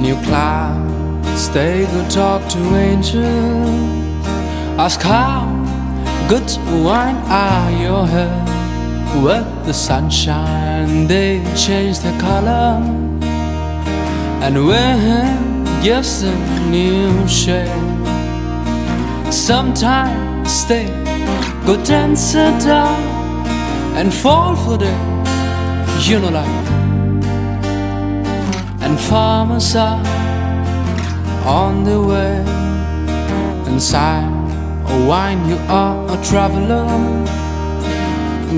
New clouds, they go talk to angels. Ask how good wine are your hair. With the sunshine they change their color, and wind gives them new shade. Sometimes they go dancing down and fall for them, you know, like. And farmers are on the way, inside a wine you are a traveler,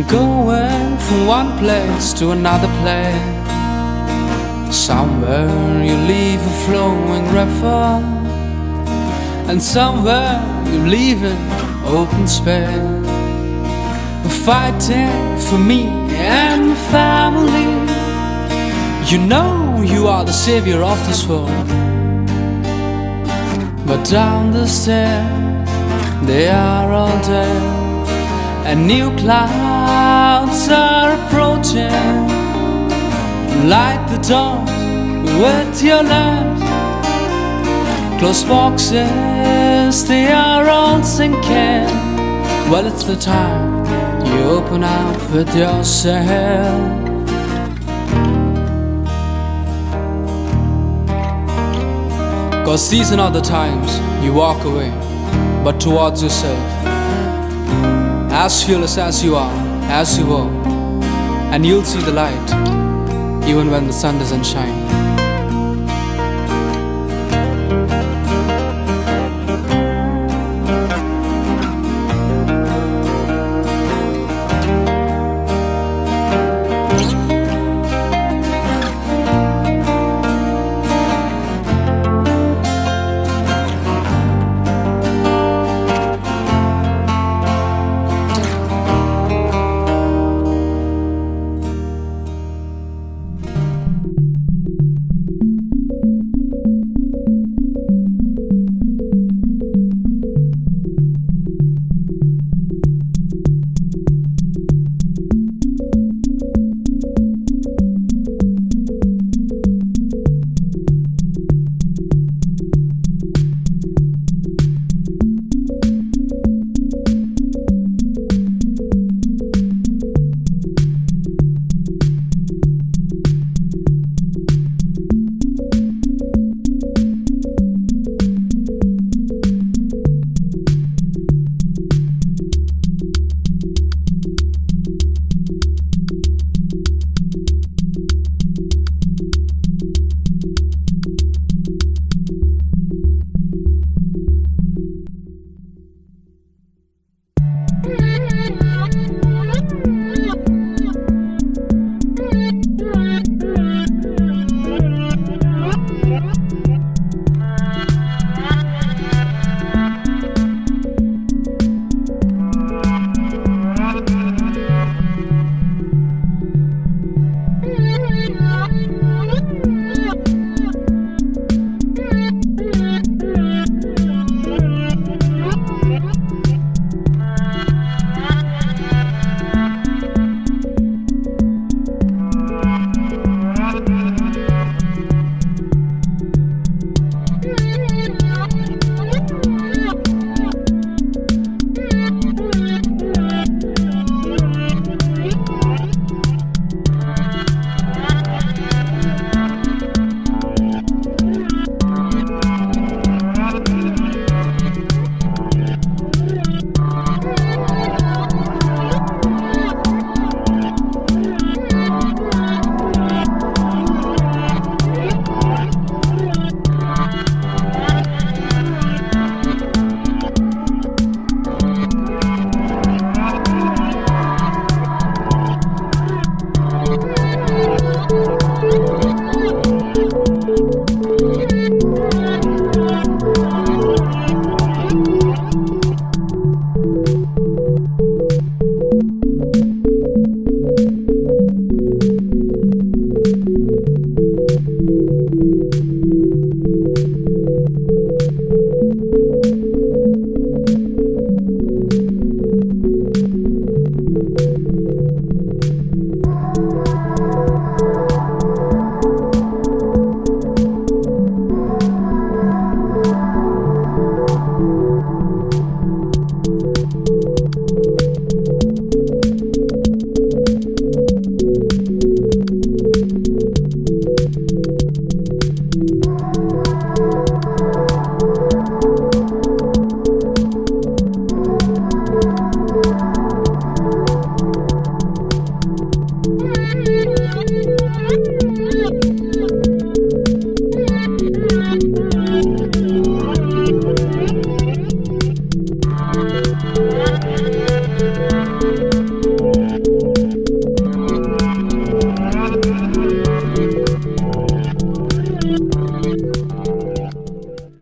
going from one place to another place. Somewhere you leave a flowing river, and somewhere you leave an open space. Fighting for me and my family. You know you are the savior of this world. But down the stairs they are all dead, and new clouds are approaching. Light the dawn with your lamps. Close boxes, they are all sinking. Well, it's the time you open up with yourself. Cause these are not the times you walk away, but towards yourself. As fearless as you are, as you were, and you'll see the light even when the sun doesn't shine.